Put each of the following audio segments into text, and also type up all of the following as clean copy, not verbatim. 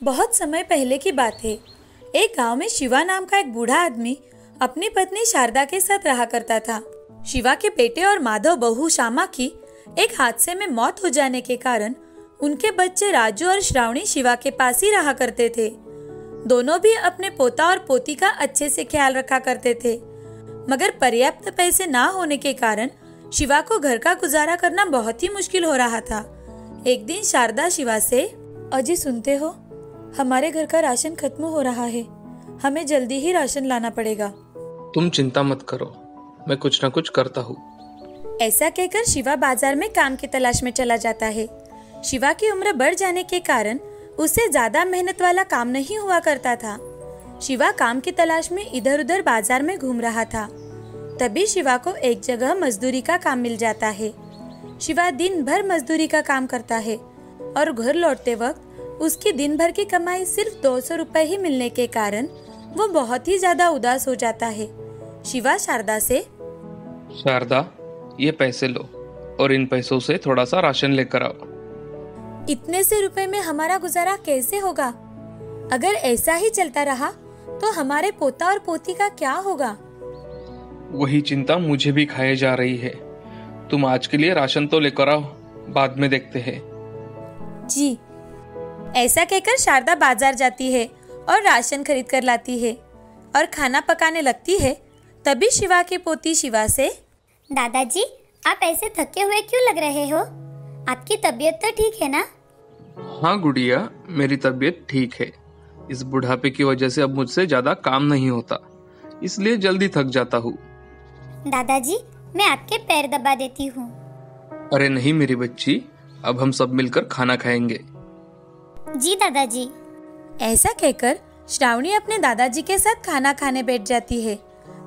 बहुत समय पहले की बात है। एक गांव में शिवा नाम का एक बूढ़ा आदमी अपनी पत्नी शारदा के साथ रहा करता था। शिवा के बेटे और माधव बहू श्यामा की एक हादसे में मौत हो जाने के कारण उनके बच्चे राजू और श्रावणी शिवा के पास ही रहा करते थे। दोनों भी अपने पोता और पोती का अच्छे से ख्याल रखा करते थे, मगर पर्याप्त पैसे ना होने के कारण शिवा को घर का गुजारा करना बहुत ही मुश्किल हो रहा था। एक दिन शारदा शिवा से, अजी सुनते हो, हमारे घर का राशन खत्म हो रहा है, हमें जल्दी ही राशन लाना पड़ेगा। तुम चिंता मत करो, मैं कुछ न कुछ करता हूँ। ऐसा कहकर शिवा बाजार में काम की तलाश में चला जाता है। शिवा की उम्र बढ़ जाने के कारण उससे ज्यादा मेहनत वाला काम नहीं हुआ करता था। शिवा काम की तलाश में इधर उधर बाजार में घूम रहा था। तभी शिवा को एक जगह मजदूरी का काम मिल जाता है। शिवा दिन भर मजदूरी का काम करता है और घर लौटते वक्त उसकी दिन भर की कमाई सिर्फ 200 रुपए ही मिलने के कारण वो बहुत ही ज्यादा उदास हो जाता है। शिवा शारदा से, शारदा, ये पैसे लो और इन पैसों से थोड़ा सा राशन लेकर आओ। इतने से रुपए में हमारा गुजारा कैसे होगा? अगर ऐसा ही चलता रहा तो हमारे पोता और पोती का क्या होगा? वही चिंता मुझे भी खाए जा रही है। तुम आज के लिए राशन तो लेकर आओ, बाद में देखते हैं। जी। ऐसा कहकर शारदा बाजार जाती है और राशन खरीद कर लाती है और खाना पकाने लगती है। तभी शिवा की पोती शिवा से, दादाजी, आप ऐसे थके हुए क्यों लग रहे हो? आपकी तबीयत तो ठीक है ना? हाँ गुड़िया, मेरी तबीयत ठीक है। इस बुढ़ापे की वजह से अब मुझसे ज्यादा काम नहीं होता, इसलिए जल्दी थक जाता हूँ। दादाजी, मैं आपके पैर दबा देती हूँ। अरे नहीं मेरी बच्ची, अब हम सब मिलकर खाना खाएंगे। जी दादाजी। ऐसा कहकर श्रावणी अपने दादाजी के साथ खाना खाने बैठ जाती है।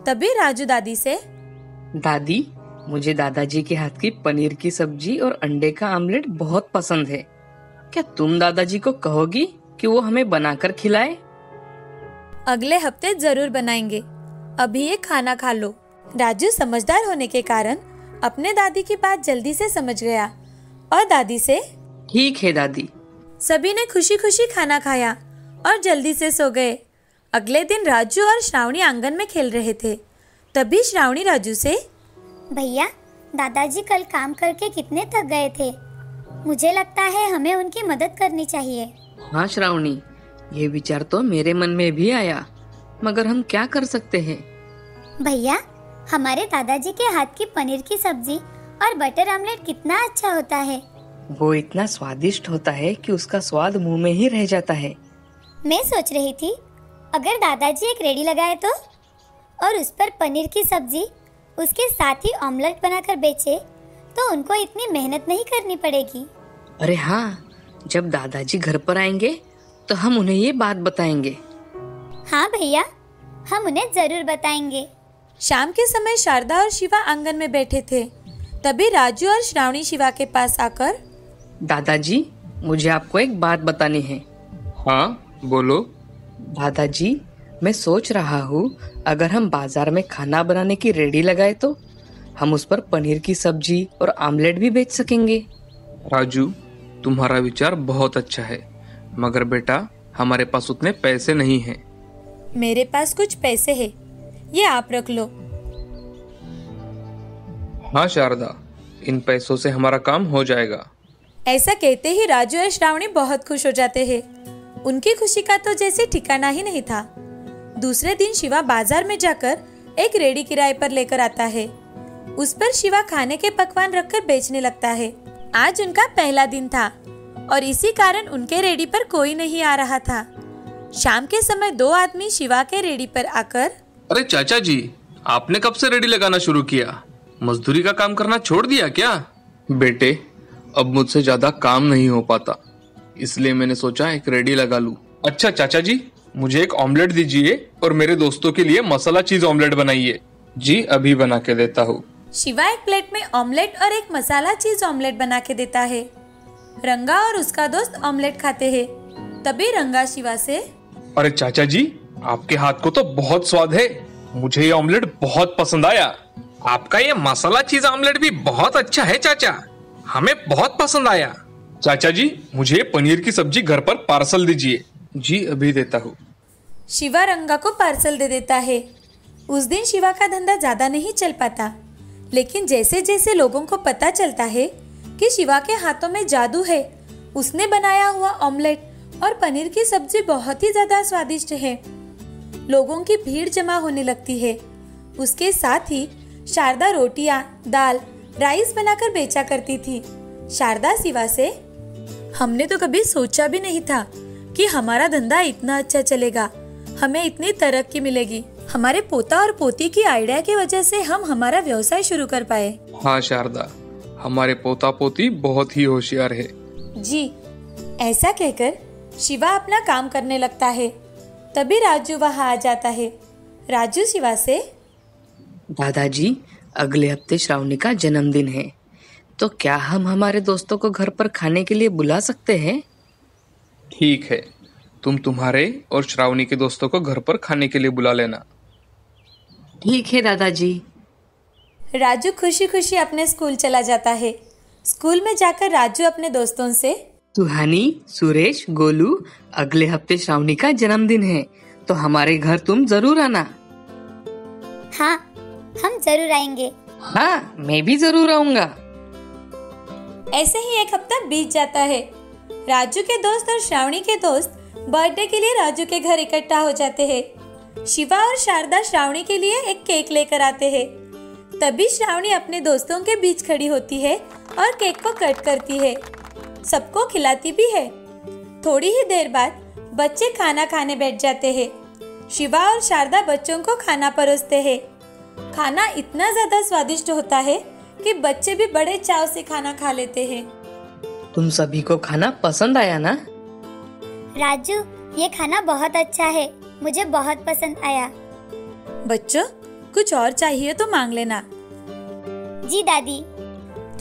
तभी राजू दादी से, दादी, मुझे दादाजी के हाथ की पनीर की सब्जी और अंडे का आमलेट बहुत पसंद है। क्या तुम दादाजी को कहोगी कि वो हमें बनाकर खिलाए? अगले हफ्ते जरूर बनाएंगे, अभी ये खाना खा लो। राजू समझदार होने के कारण अपने दादी की बात जल्दी से समझ गया और दादी से, ठीक है दादी। सभी ने खुशी खुशी खाना खाया और जल्दी से सो गए। अगले दिन राजू और श्रावणी आंगन में खेल रहे थे। तभी श्रावणी राजू से, भैया, दादाजी कल काम करके कितने थक गए थे। मुझे लगता है हमें उनकी मदद करनी चाहिए। हाँ श्रावणी, ये विचार तो मेरे मन में भी आया, मगर हम क्या कर सकते हैं? भैया, हमारे दादाजी के हाथ की पनीर की सब्जी और बटर आमलेट कितना अच्छा होता है। वो इतना स्वादिष्ट होता है कि उसका स्वाद मुंह में ही रह जाता है। मैं सोच रही थी, अगर दादाजी एक रेडी लगाए तो, और उस पर पनीर की सब्जी, उसके साथ ही ऑमलेट बनाकर बेचे तो उनको इतनी मेहनत नहीं करनी पड़ेगी। अरे हाँ, जब दादाजी घर पर आएंगे तो हम उन्हें ये बात बताएंगे। हाँ भैया, हम उन्हें जरूर बताएंगे। शाम के समय शारदा और शिवा आंगन में बैठे थे। तभी राजू और श्रावणी शिवा के पास आकर, दादाजी, मुझे आपको एक बात बतानी है। हाँ बोलो। दादाजी, मैं सोच रहा हूँ अगर हम बाजार में खाना बनाने की रेडी लगाए तो हम उस पर पनीर की सब्जी और आमलेट भी बेच सकेंगे। राजू, तुम्हारा विचार बहुत अच्छा है, मगर बेटा हमारे पास उतने पैसे नहीं हैं। मेरे पास कुछ पैसे हैं, ये आप रख लो। हाँ शारदा, इन पैसों से हमारा काम हो जाएगा। ऐसा कहते ही राजू और श्रावणी बहुत खुश हो जाते हैं। उनकी खुशी का तो जैसे ठिकाना ही नहीं था। दूसरे दिन शिवा बाजार में जाकर एक रेडी किराए पर लेकर आता है। उस पर शिवा खाने के पकवान रखकर बेचने लगता है। आज उनका पहला दिन था और इसी कारण उनके रेडी पर कोई नहीं आ रहा था। शाम के समय दो आदमी शिवा के रेडी पर आकर, अरे चाचा जी, आपने कब से रेडी लगाना शुरू किया? मजदूरी का काम करना छोड़ दिया क्या? बेटे, अब मुझसे ज्यादा काम नहीं हो पाता, इसलिए मैंने सोचा एक रेडी लगा लूं। अच्छा चाचा जी, मुझे एक ऑमलेट दीजिए और मेरे दोस्तों के लिए मसाला चीज ऑमलेट बनाइए। जी अभी बना के देता हूँ। शिवा एक प्लेट में ऑमलेट और एक मसाला चीज ऑमलेट बना के देता है। रंगा और उसका दोस्त ऑमलेट खाते हैं। तभी रंगा शिवा से, अरे चाचा जी, आपके हाथ को तो बहुत स्वाद है, मुझे ये ऑमलेट बहुत पसंद आया। आपका ये मसाला चीज ऑमलेट भी बहुत अच्छा है चाचा, हमें बहुत पसंद आया। चाचा जी, मुझे पनीर की सब्जी घर पर पार्सल दीजिए, जी अभी देता हूँ। शिवा रंगा को पार्सल दे देता है। उस दिन शिवा का धंधा ज़्यादा नहीं चल पाता, लेकिन जैसे जैसे लोगों को पता चलता है कि शिवा के हाथों में जादू है, उसने बनाया हुआ ऑमलेट और पनीर की सब्जी बहुत ही ज़्यादा स्वादिष्ट है। लोगों की भीड़ जमा होने लगती है। उसके साथ ही शारदा रोटियां, दाल, राइस बनाकर बेचा करती थी। शारदा शिवा से, हमने तो कभी सोचा भी नहीं था कि हमारा धंधा इतना अच्छा चलेगा, हमें इतनी तरक्की मिलेगी। हमारे पोता और पोती की आइडिया की वजह से हम हमारा व्यवसाय शुरू कर पाए। हाँ शारदा, हमारे पोता पोती बहुत ही होशियार है। जी, ऐसा कहकर शिवा अपना काम करने लगता है। तभी राजू वहाँ आ जाता है। राजू शिवा से, दादाजी, अगले हफ्ते श्रावणी का जन्मदिन है, तो क्या हम हमारे दोस्तों को घर पर खाने के लिए बुला सकते हैं? ठीक है, तुम तुम्हारे और श्रावणी के दोस्तों को घर पर खाने के लिए बुला लेना। ठीक है दादाजी। राजू खुशी खुशी अपने स्कूल चला जाता है। स्कूल में जाकर राजू अपने दोस्तों से, सुहानी, सुरेश, गोलू, अगले हफ्ते श्रावणी का जन्मदिन है, तो हमारे घर तुम जरूर आना। हाँ, हम जरूर आएंगे। हाँ, मैं भी जरूर आऊंगा। ऐसे ही एक हफ्ता बीत जाता है। राजू के दोस्त और श्रावणी के दोस्त बर्थडे के लिए राजू के घर इकट्ठा हो जाते हैं। शिवा और शारदा श्रावणी के लिए एक केक लेकर आते हैं। तभी श्रावणी अपने दोस्तों के बीच खड़ी होती है और केक को कट करती है, सबको खिलाती भी है। थोड़ी ही देर बाद बच्चे खाना खाने बैठ जाते हैं। शिवा और शारदा बच्चों को खाना परोसते हैं। खाना इतना ज्यादा स्वादिष्ट होता है कि बच्चे भी बड़े चाव से खाना खा लेते हैं। तुम सभी को खाना पसंद आया ना? राजू, ये खाना बहुत अच्छा है, मुझे बहुत पसंद आया। बच्चों, कुछ और चाहिए तो मांग लेना। जी दादी।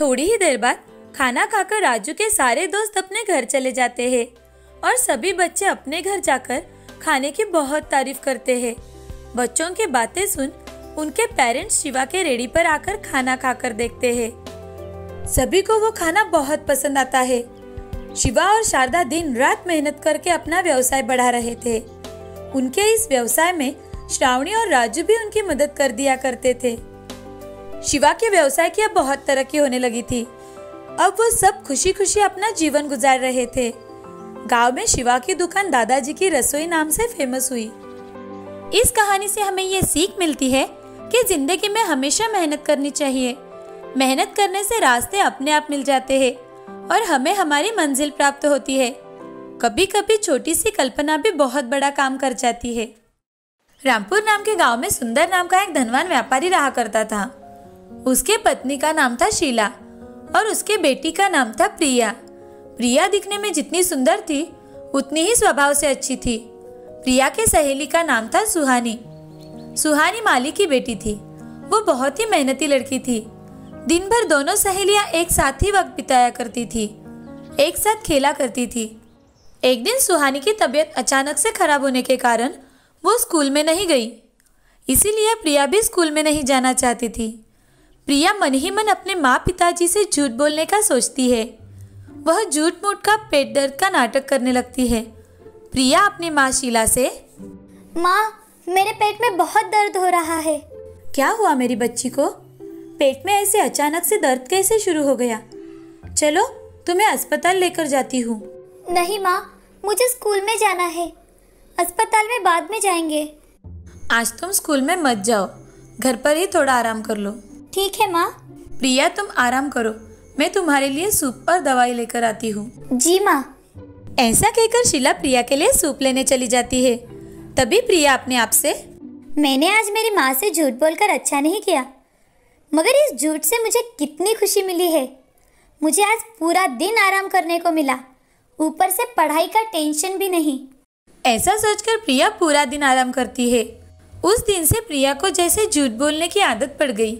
थोड़ी ही देर बाद खाना खाकर राजू के सारे दोस्त अपने घर चले जाते हैं और सभी बच्चे अपने घर जाकर खाने की बहुत तारीफ करते हैं। बच्चों की बातें सुन उनके पेरेंट्स शिवा के रेडी पर आकर खाना खाकर देखते हैं। सभी को वो खाना बहुत पसंद आता है। शिवा और शारदा दिन रात मेहनत करके अपना व्यवसाय बढ़ा रहे थे। उनके इस व्यवसाय में श्रावणी और राजू भी उनकी मदद कर दिया करते थे। शिवा के व्यवसाय की अब बहुत तरक्की होने लगी थी। अब वो सब खुशी खुशी अपना जीवन गुजार रहे थे। गांव में शिवा की दुकान दादाजी की रसोई नाम से फेमस हुई। इस कहानी से हमें ये सीख मिलती है कि जिंदगी में हमेशा मेहनत करनी चाहिए। मेहनत करने से रास्ते अपने आप मिल जाते हैं और हमें हमारी मंजिल प्राप्त होती है। कभी कभी छोटी सी कल्पना भी बहुत बड़ा काम कर जाती है। रामपुर नाम के गांव में सुंदर नाम का एक धनवान व्यापारी रहा करता था। उसके पत्नी का नाम था शीला और उसके बेटी का नाम था प्रिया। प्रिया दिखने में जितनी सुंदर थी उतनी ही स्वभाव से अच्छी थी। प्रिया के सहेली का नाम था सुहानी। सुहानी माली की बेटी थी। वो बहुत ही मेहनती लड़की थी। दिन भर दोनों सहेलियां एक साथ ही वक्त बिताया करती थी, एक साथ खेला करती थी। एक दिन सुहानी की तबीयत अचानक से खराब होने के कारण वो स्कूल में नहीं गई। इसीलिए प्रिया भी स्कूल में नहीं जाना चाहती थी। प्रिया मन ही मन अपने माँ पिताजी से झूठ बोलने का सोचती है। वह झूठ मूठ का पेट दर्द का नाटक करने लगती है। प्रिया अपनी माँ शीला से, माँ, मेरे पेट में बहुत दर्द हो रहा है। क्या हुआ मेरी बच्ची को? पेट में ऐसे अचानक से दर्द कैसे शुरू हो गया? चलो तुम्हें अस्पताल लेकर जाती हूँ। नहीं माँ, मुझे स्कूल में जाना है। अस्पताल में बाद में जाएंगे। आज तुम स्कूल में मत जाओ, घर पर ही थोड़ा आराम कर लो। ठीक है माँ। प्रिया, तुम आराम करो, मैं तुम्हारे लिए सूप और दवाई लेकर आती हूँ। जी माँ। ऐसा कहकर शीला प्रिया के लिए सूप लेने चली जाती है। तभी प्रिया अपने आप से, मैंने आज मेरी माँ से झूठ बोलकर अच्छा नहीं किया, मगर इस झूठ से मुझे कितनी खुशी मिली है। मुझे आज पूरा दिन आराम करने को मिला, ऊपर से पढ़ाई का टेंशन भी नहीं। ऐसा सोचकर प्रिया पूरा दिन आराम करती है। उस दिन से प्रिया को जैसे झूठ बोलने की आदत पड़ गई।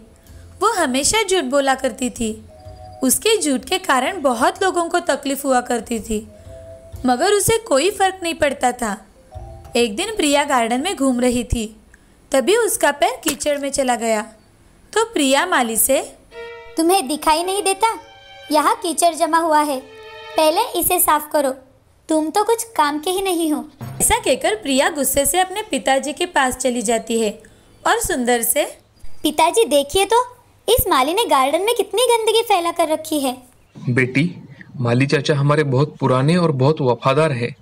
वो हमेशा झूठ बोला करती थी। उसके झूठ के कारण बहुत लोगों को तकलीफ हुआ करती थी, मगर उसे कोई फर्क नहीं पड़ता था। एक दिन प्रिया गार्डन में घूम रही थी। तभी उसका पैर कीचड़ में चला गया। तो प्रिया माली से, तुम्हें दिखाई नहीं देता? यहाँ कीचड़ जमा हुआ है, पहले इसे साफ करो। तुम तो कुछ काम के ही नहीं हो। ऐसा कहकर प्रिया गुस्से से अपने पिताजी के पास चली जाती है और सुंदर से, पिताजी देखिए तो, इस माली ने गार्डन में कितनी गंदगी फैला कर रखी है। बेटी, माली चाचा हमारे बहुत पुराने और बहुत वफादार है।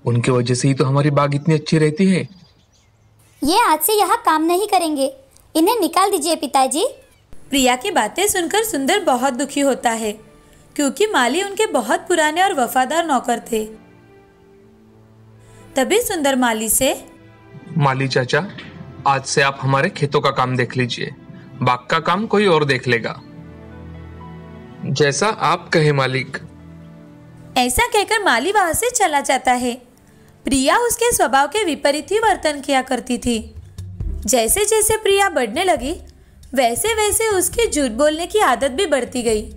उनकी वजह से ही तो हमारी बाग इतनी अच्छी रहती है। ये आज से यहाँ काम नहीं करेंगे, इन्हें निकाल दीजिए पिताजी। प्रिया की बातें सुनकर सुंदर बहुत दुखी होता है क्योंकि माली उनके बहुत पुराने और वफादार नौकर थे। तभी सुंदर माली से, माली चाचा, आज से आप हमारे खेतों का काम देख लीजिए, बाग का काम कोई और देख लेगा। जैसा आप कहे मालिक। ऐसा कहकर माली वहां से चला जाता है। प्रिया उसके स्वभाव के विपरीत ही वर्तन किया करती थी। जैसे जैसे प्रिया बढ़ने लगी वैसे वैसे उसकी झूठ बोलने की आदत भी बढ़ती गई।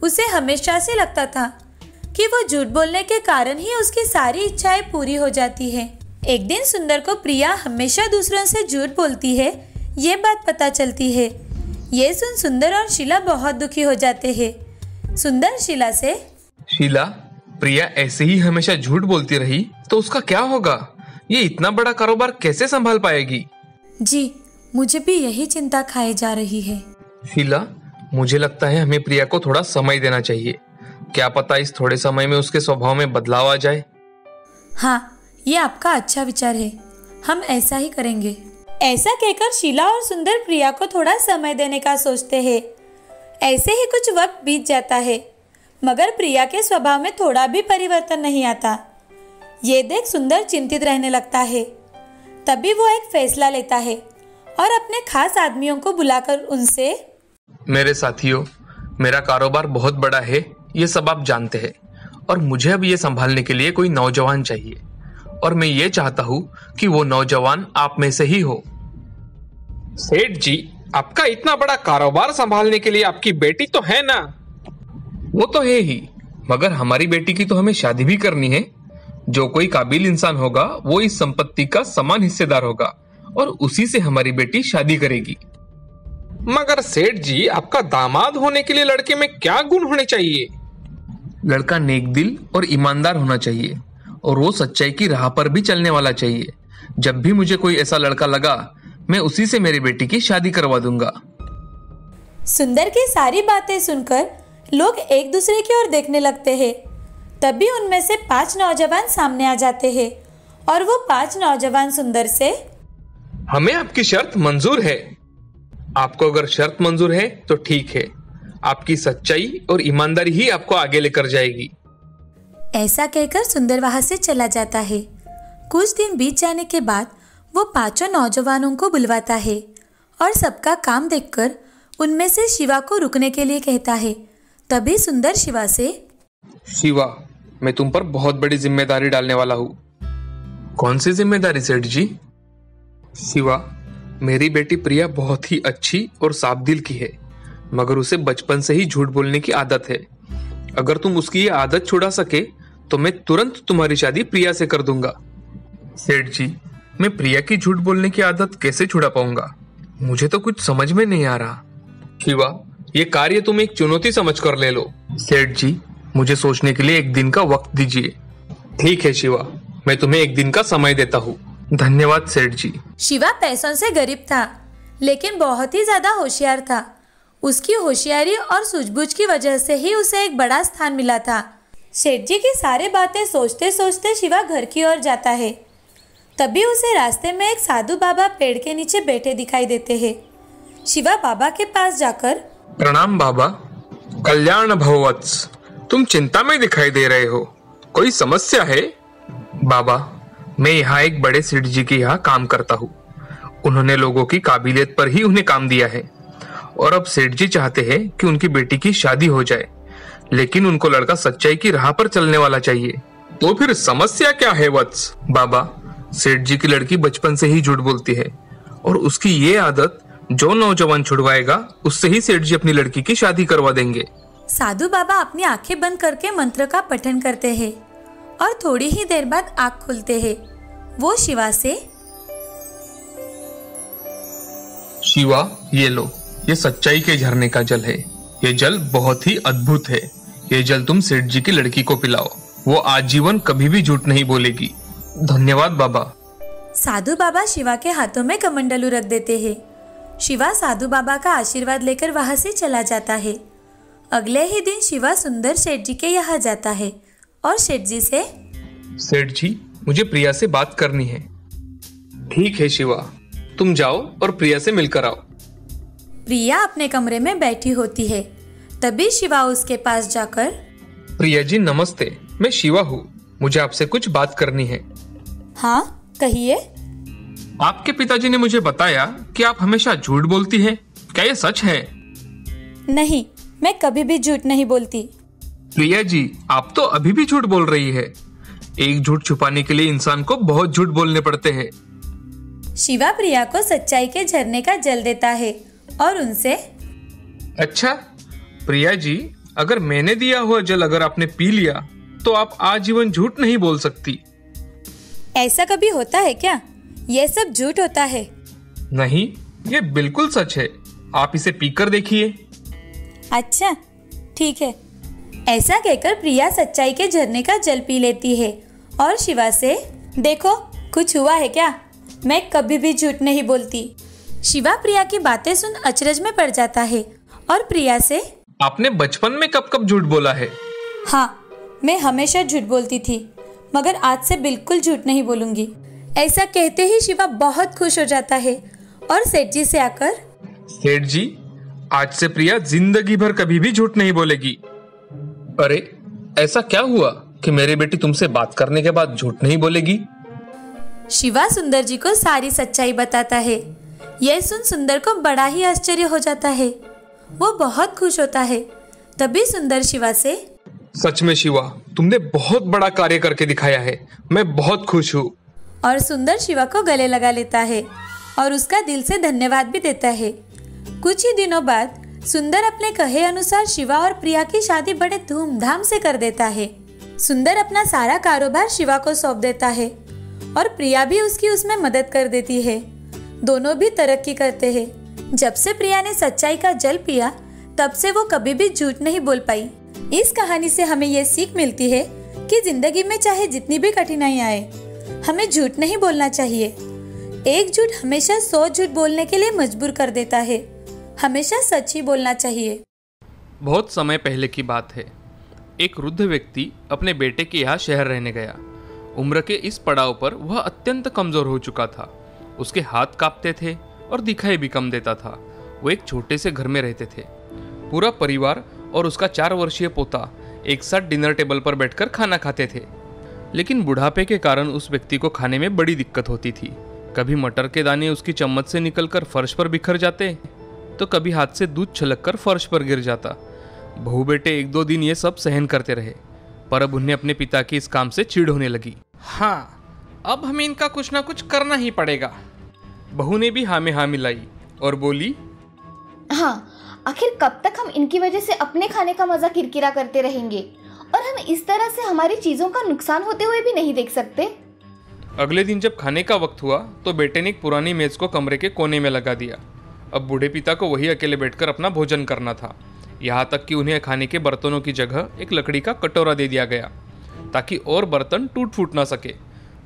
उसे हमेशा से लगता था कि वो झूठ बोलने के कारण ही उसकी सारी इच्छाएं पूरी हो जाती हैं। एक दिन सुंदर को प्रिया हमेशा दूसरों से झूठ बोलती है ये बात पता चलती है। ये सुन सुंदर और शीला बहुत दुखी हो जाते हैं। सुंदर शीला से, शीला, प्रिया ऐसे ही हमेशा झूठ बोलती रही तो उसका क्या होगा? ये इतना बड़ा कारोबार कैसे संभाल पाएगी? जी, मुझे भी यही चिंता खाए जा रही है। शीला, मुझे लगता है हमें प्रिया को थोड़ा समय देना चाहिए। क्या पता इस थोड़े समय में उसके स्वभाव में बदलाव आ जाए। हाँ, ये आपका अच्छा विचार है, हम ऐसा ही करेंगे। ऐसा कहकर शीला और सुंदर प्रिया को थोड़ा समय देने का सोचते हैं। ऐसे ही कुछ वक्त बीत जाता है मगर प्रिया के स्वभाव में थोड़ा भी परिवर्तन नहीं आता। ये देख सुंदर चिंतित रहने लगता है। तभी वो एक फैसला लेता है और अपने खास आदमियों को बुलाकर उनसे, मेरे साथियों, मेरा कारोबार बहुत बड़ा है, ये सब आप जानते हैं, और मुझे अब ये संभालने के लिए कोई नौजवान चाहिए, और मैं ये चाहता हूँ कि वो नौजवान आप में से ही हो। सेठ जी, आपका इतना बड़ा कारोबार संभालने के लिए आपकी बेटी तो है ना? वो तो है ही, मगर हमारी बेटी की तो हमें शादी भी करनी है। जो कोई काबिल इंसान होगा वो इस संपत्ति का समान हिस्सेदार होगा और उसी से हमारी बेटी शादी करेगी। मगर सेठ जी, आपका दामाद होने के लिए लड़के में क्या गुण होने चाहिए? लड़का नेक दिल और ईमानदार होना चाहिए और वो सच्चाई की राह पर भी चलने वाला चाहिए। जब भी मुझे कोई ऐसा लड़का लगा मैं उसी से मेरी बेटी की शादी करवा दूंगा। सुंदर की सारी बातें सुनकर लोग एक दूसरे की ओर देखने लगते हैं। तभी उनमें से 5 नौजवान सामने आ जाते हैं और वो 5 नौजवान सुंदर से, हमें आपकी शर्त मंजूर है। आपको अगर शर्त मंजूर है तो ठीक है, आपकी सच्चाई और ईमानदारी ही आपको आगे लेकर जाएगी। ऐसा कहकर सुंदर वहां से चला जाता है। कुछ दिन बीत जाने के बाद वो 5 नौजवानों को बुलवाता है और सबका काम देखकर उनमें से शिवा को रुकने के लिए कहता है। तभी सुंदर शिवा से, शिवा, मैं तुम पर बहुत बड़ी जिम्मेदारी डालने वाला हूँ। कौन सी जिम्मेदारी सेठ जी? शिवा, मेरी बेटी प्रिया बहुत ही अच्छी और साफ दिल की है, मगर उसे बचपन से ही झूठ बोलने की आदत है। अगर तुम उसकी ये आदत छुड़ा सके तो मैं तुरंत तुम्हारी शादी प्रिया से कर दूंगा। सेठ जी, मैं प्रिया की झूठ बोलने की आदत कैसे छुड़ा पाऊंगा? मुझे तो कुछ समझ में नहीं आ रहा। शिवा, ये कार्य तुम एक चुनौती समझ कर ले लो। सेठ जी, मुझे सोचने के लिए 1 दिन का वक्त दीजिए। ठीक है शिवा, मैं तुम्हें 1 दिन का समय देता हूँ। धन्यवाद सेठ जी। शिवा पैसों से गरीब था लेकिन बहुत ही ज्यादा होशियार था। उसकी होशियारी और सूझबूझ की वजह से ही उसे एक बड़ा स्थान मिला था। सेठ जी की सारी बातें सोचते सोचते शिवा घर की ओर जाता है। तभी उसे रास्ते में एक साधु बाबा पेड़ के नीचे बैठे दिखाई देते हैं। शिवा बाबा के पास जाकर, प्रणाम बाबा। कल्याण भववत्स, तुम चिंता में दिखाई दे रहे हो, कोई समस्या है? बाबा, मैं यहाँ एक बड़े सेठ जी के यहाँ काम करता हूँ। उन्होंने लोगों की काबिलियत पर ही उन्हें काम दिया है और अब सेठ जी चाहते हैं कि उनकी बेटी की शादी हो जाए, लेकिन उनको लड़का सच्चाई की राह पर चलने वाला चाहिए। तो फिर समस्या क्या है वत्स? बाबा, सेठ जी की लड़की बचपन से ही झूठ बोलती है और उसकी ये आदत जो नौजवान छुड़वाएगा उससे ही सेठ जी अपनी लड़की की शादी करवा देंगे। साधु बाबा अपनी आंखें बंद करके मंत्र का पठन करते हैं और थोड़ी ही देर बाद आंख खुलते हैं। वो शिवा से, शिवा, ये लो, ये सच्चाई के झरने का जल है। ये जल बहुत ही अद्भुत है। ये जल तुम सेठ जी की लड़की को पिलाओ, वो आजीवन कभी भी झूठ नहीं बोलेगी। धन्यवाद बाबा। साधु बाबा शिवा के हाथों में कमंडलू रख देते हैं। शिवा साधु बाबा का आशीर्वाद लेकर वहां से चला जाता है। अगले ही दिन शिवा सुंदर सेठ जी के यहाँ जाता है और सेठ जी से, सेठ जी, मुझे प्रिया से बात करनी है। ठीक है शिवा, तुम जाओ और प्रिया से मिलकर आओ। प्रिया अपने कमरे में बैठी होती है। तभी शिवा उसके पास जाकर, प्रिया जी नमस्ते, मैं शिवा हूँ, मुझे आपसे कुछ बात करनी है। हाँ कहिए। आपके पिताजी ने मुझे बताया कि आप हमेशा झूठ बोलती हैं, क्या ये सच है? नहीं, मैं कभी भी झूठ नहीं बोलती। प्रिया जी, आप तो अभी भी झूठ बोल रही है। एक झूठ छुपाने के लिए इंसान को बहुत झूठ बोलने पड़ते हैं। शिवा प्रिया को सच्चाई के झरने का जल देता है और उनसे, अच्छा प्रिया जी, अगर मैंने दिया हुआ जल अगर आपने पी लिया तो आप आजीवन झूठ नहीं बोल सकती। ऐसा कभी होता है क्या? यह सब झूठ होता है। नहीं, ये बिल्कुल सच है, आप इसे पीकर देखिए। अच्छा ठीक है। ऐसा कहकर प्रिया सच्चाई के झरने का जल पी लेती है और शिवा से, देखो कुछ हुआ है क्या? मैं कभी भी झूठ नहीं बोलती। शिवा प्रिया की बातें सुन अचरज में पड़ जाता है और प्रिया से, आपने बचपन में कब कब झूठ बोला है? हाँ, मैं हमेशा झूठ बोलती थी, मगर आज से बिल्कुल झूठ नहीं बोलूंगी। ऐसा कहते ही शिवा बहुत खुश हो जाता है और सेठ जी से आकर, सेठ जी, आज से प्रिया जिंदगी भर कभी भी झूठ नहीं बोलेगी। अरे ऐसा क्या हुआ कि मेरी बेटी तुमसे बात करने के बाद झूठ नहीं बोलेगी? शिवा सुंदर जी को सारी सच्चाई बताता है। यह सुन सुंदर को बड़ा ही आश्चर्य हो जाता है। वो बहुत खुश होता है। तभी सुंदर शिवा से, सच में शिवा, तुमने बहुत बड़ा कार्य करके दिखाया है, मैं बहुत खुश हूँ। और सुंदर शिवा को गले लगा लेता है और उसका दिल से धन्यवाद भी देता है। कुछ ही दिनों बाद सुंदर अपने कहे अनुसार शिवा और प्रिया की शादी बड़े धूमधाम से कर देता है। सुंदर अपना सारा कारोबार शिवा को सौंप देता है और प्रिया भी उसकी उसमें मदद कर देती है। दोनों भी तरक्की करते हैं। जब से प्रिया ने सच्चाई का जल पिया, तब से वो कभी भी झूठ नहीं बोल पाई। इस कहानी से हमें ये सीख मिलती है कि जिंदगी में चाहे जितनी भी कठिनाई आए, हमें झूठ नहीं बोलना चाहिए। एक झूठ हमेशा 100 झूठ बोलने के लिए मजबूर कर देता है। हमेशा सच ही बोलना चाहिए। बहुत समय पहले की बात है। एक वृद्ध व्यक्ति अपने बेटे के यहाँ शहर रहने गया। उम्र के इस पड़ाव पर वह अत्यंत कमजोर हो चुका था। उसके हाथ कांपते थे और दिखाई भी कम देता था। वो एक छोटे से घर में रहते थे। पूरा परिवार और उसका 4 वर्षीय पोता एक साथ डिनर टेबल पर बैठकर खाना खाते थे। लेकिन बुढ़ापे के कारण उस व्यक्ति को खाने में बड़ी दिक्कत होती थी। कभी मटर के दाने उसकी चम्मच से निकलकर फर्श पर बिखर जाते, तो कभी हाथ से दूध छलककर फर्श पर गिर जाता। बहू बेटे 1-2 दिन ये सब सहन करते रहे, पर अब उन्हें अपने पिता की इस काम से चिढ़ होने लगी। हाँ, अब हमें इनका कुछ ना कुछ करना ही पड़ेगा। बहू ने भी हाँ में हाँ मिलाई और बोली, हाँ, आखिर कब तक हम इनकी वजह से अपने खाने का मजा किरकिरा करते रहेंगे और हम इस तरह से हमारी चीजों का नुकसान होते हुए भी नहीं देख सकते। अगले दिन जब खाने का वक्त हुआ तो बेटे ने एक पुरानी मेज को कमरे के कोने में लगा दिया। अब बूढ़े पिता को वही अकेले बैठकर अपना भोजन करना था। यहाँ तक कि उन्हें खाने के बर्तनों की जगह एक लकड़ी का कटोरा दे दिया गया ताकि और बर्तन टूट फूट ना सके।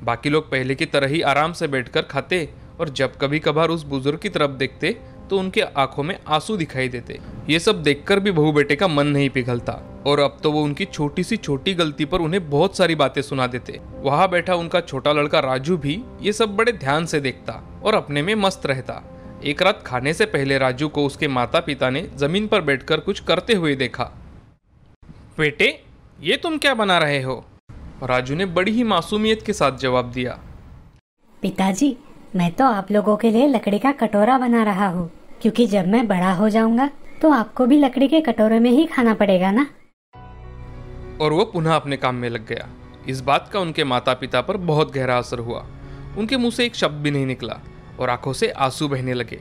बाकी लोग पहले की तरह ही आराम से बैठकर खाते और जब कभी कभार उस बुजुर्ग की तरफ देखते तो उनके आंखों में आंसू दिखाई देते। ये सब देखकर भी बहू बेटे का मन नहीं पिघलता और अब तो वो उनकी छोटी सी छोटी गलती पर उन्हें बहुत सारी बातें सुना देते। वहां बैठा उनका छोटा लड़का राजू भी ये सब बड़े ध्यान से देखता और अपने में मस्त रहता। एक रात खाने से पहले राजू को उसके माता पिता ने जमीन पर बैठकर कुछ करते हुए देखा। बेटे, ये तुम क्या बना रहे हो? राजू ने बड़ी ही मासूमियत के साथ जवाब दिया, पिताजी, मैं तो आप लोगों के लिए लकड़ी का कटोरा बना रहा हूँ, क्योंकि जब मैं बड़ा हो जाऊंगा तो आपको भी लकड़ी के कटोरे में ही खाना पड़ेगा ना। और वो पुनः अपने काम में लग गया। इस बात का उनके माता पिता पर बहुत गहरा असर हुआ। उनके मुंह से एक शब्द भी नहीं निकला और आंखों से आंसू बहने लगे।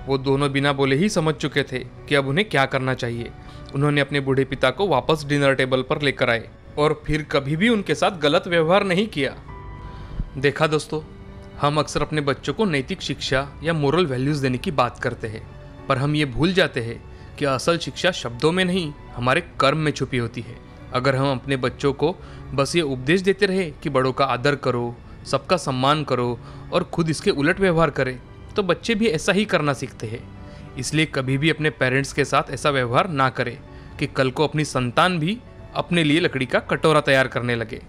वो दोनों बिना बोले ही समझ चुके थे कि अब उन्हें क्या करना चाहिए। उन्होंने अपने बूढ़े पिता को वापस डिनर टेबल पर लेकर आए और फिर कभी भी उनके साथ गलत व्यवहार नहीं किया। देखा दोस्तों, हम अक्सर अपने बच्चों को नैतिक शिक्षा या मोरल वैल्यूज देने की बात करते हैं, पर हम ये भूल जाते हैं कि असल शिक्षा शब्दों में नहीं, हमारे कर्म में छुपी होती है। अगर हम अपने बच्चों को बस ये उपदेश देते रहे कि बड़ों का आदर करो, सबका सम्मान करो और खुद इसके उलट व्यवहार करें तो बच्चे भी ऐसा ही करना सीखते हैं। इसलिए कभी भी अपने पेरेंट्स के साथ ऐसा व्यवहार ना करें कि कल को अपनी संतान भी अपने लिए लकड़ी का कटोरा तैयार करने लगे।